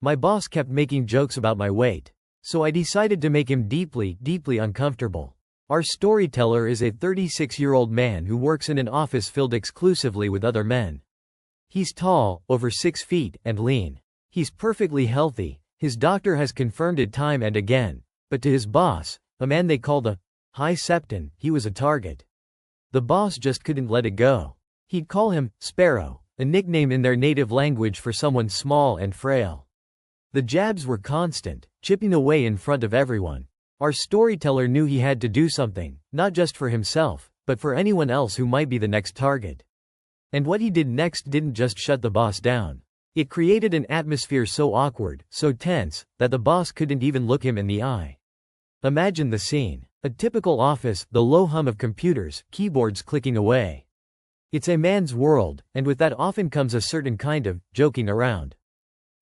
My boss kept making jokes about my weight. So I decided to make him deeply, deeply uncomfortable. Our storyteller is a 36-year-old man who works in an office filled exclusively with other men. He's tall, over 6 feet, and lean. He's perfectly healthy. His doctor has confirmed it time and again. But to his boss, a man they call the High Septon, he was a target. The boss just couldn't let it go. He'd call him Sparrow, a nickname in their native language for someone small and frail. The jabs were constant, chipping away in front of everyone. Our storyteller knew he had to do something, not just for himself, but for anyone else who might be the next target. And what he did next didn't just shut the boss down. It created an atmosphere so awkward, so tense, that the boss couldn't even look him in the eye. Imagine the scene. A typical office, the low hum of computers, keyboards clicking away. It's a man's world, and with that often comes a certain kind of joking around.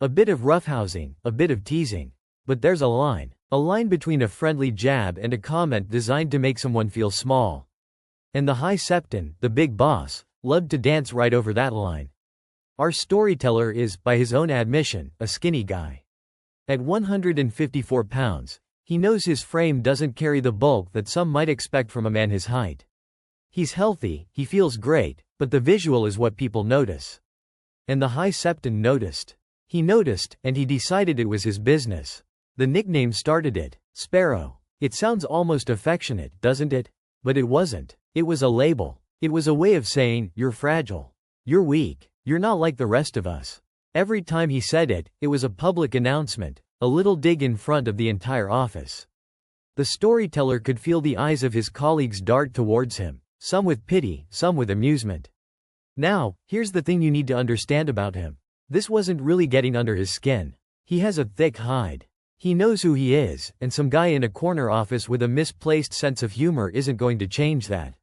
A bit of roughhousing, a bit of teasing. But there's a line between a friendly jab and a comment designed to make someone feel small. And the High Septon, the big boss, loved to dance right over that line. Our storyteller is, by his own admission, a skinny guy. At 154 pounds, he knows his frame doesn't carry the bulk that some might expect from a man his height. He's healthy, he feels great, but the visual is what people notice. And the High Septon noticed. He noticed, and he decided it was his business. The nickname started it, Sparrow. It sounds almost affectionate, doesn't it? But it wasn't. It was a label. It was a way of saying, you're fragile. You're weak. You're not like the rest of us. Every time he said it, it was a public announcement, a little dig in front of the entire office. The storyteller could feel the eyes of his colleagues dart towards him, some with pity, some with amusement. Now, here's the thing you need to understand about him. This wasn't really getting under his skin. He has a thick hide. He knows who he is, and some guy in a corner office with a misplaced sense of humor isn't going to change that.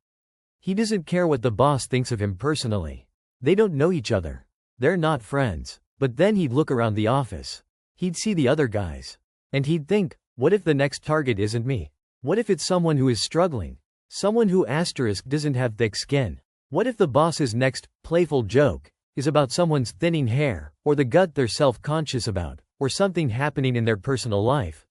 He doesn't care what the boss thinks of him personally. They don't know each other. They're not friends. But then he'd look around the office. He'd see the other guys. And he'd think, what if the next target isn't me? What if it's someone who is struggling? Someone who doesn't have thick skin? What if the boss's next playful joke is about someone's thinning hair, or the gut they're self-conscious about, or something happening in their personal life?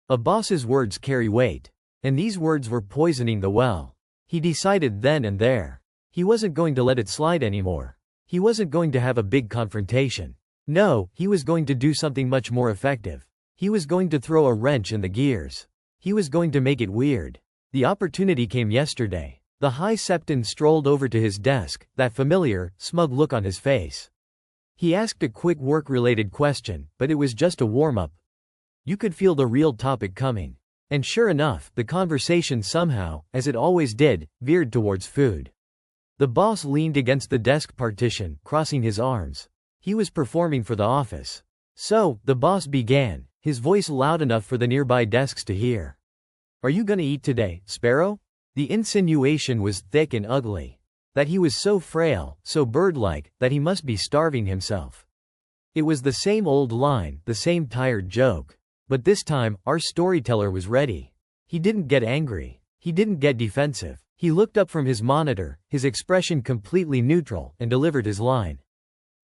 A boss's words carry weight. And these words were poisoning the well. He decided then and there. He wasn't going to let it slide anymore. He wasn't going to have a big confrontation. No, he was going to do something much more effective. He was going to throw a wrench in the gears. He was going to make it weird. The opportunity came yesterday. The High Septon strolled over to his desk, that familiar, smug look on his face. He asked a quick work-related question, but it was just a warm-up. You could feel the real topic coming. And sure enough, the conversation somehow, as it always did, veered towards food. The boss leaned against the desk partition, crossing his arms. He was performing for the office. So, the boss began, his voice loud enough for the nearby desks to hear. Are you gonna eat today, Sparrow? The insinuation was thick and ugly. That he was so frail, so bird-like, that he must be starving himself. It was the same old line, the same tired joke. But this time, our storyteller was ready. He didn't get angry. He didn't get defensive. He looked up from his monitor, his expression completely neutral, and delivered his line.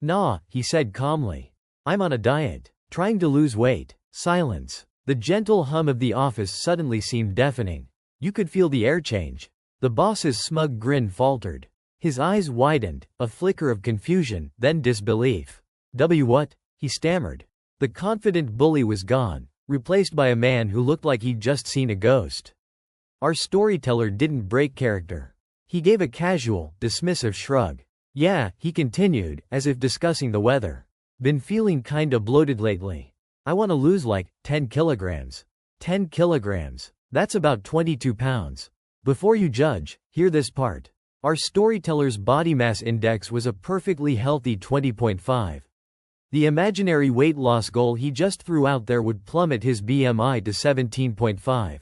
Nah, he said calmly. I'm on a diet. Trying to lose weight. Silence. The gentle hum of the office suddenly seemed deafening. You could feel the air change. The boss's smug grin faltered. His eyes widened, a flicker of confusion, then disbelief. What? He stammered. The confident bully was gone, replaced by a man who looked like he'd just seen a ghost. Our storyteller didn't break character. He gave a casual, dismissive shrug. Yeah, he continued, as if discussing the weather. Been feeling kinda bloated lately. I wanna lose like 10 kilograms. 10 kilograms. That's about 22 pounds. Before you judge, hear this part. Our storyteller's body mass index was a perfectly healthy 20.5. The imaginary weight loss goal he just threw out there would plummet his BMI to 17.5.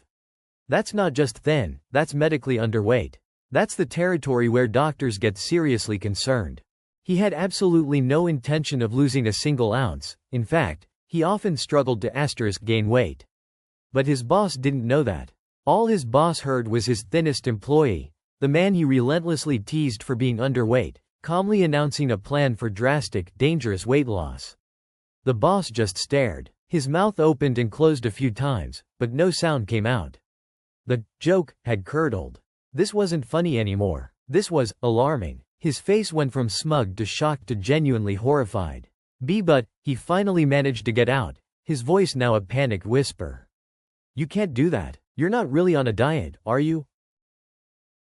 That's not just thin, that's medically underweight. That's the territory where doctors get seriously concerned. He had absolutely no intention of losing a single ounce. In fact, he often struggled to gain weight. But his boss didn't know that. All his boss heard was his thinnest employee, the man he relentlessly teased for being underweight, calmly announcing a plan for drastic, dangerous weight loss. The boss just stared. His mouth opened and closed a few times, but no sound came out. The joke had curdled. This wasn't funny anymore. This was alarming. His face went from smug to shocked to genuinely horrified. But he finally managed to get out, his voice now a panicked whisper. You can't do that. You're not really on a diet, are you?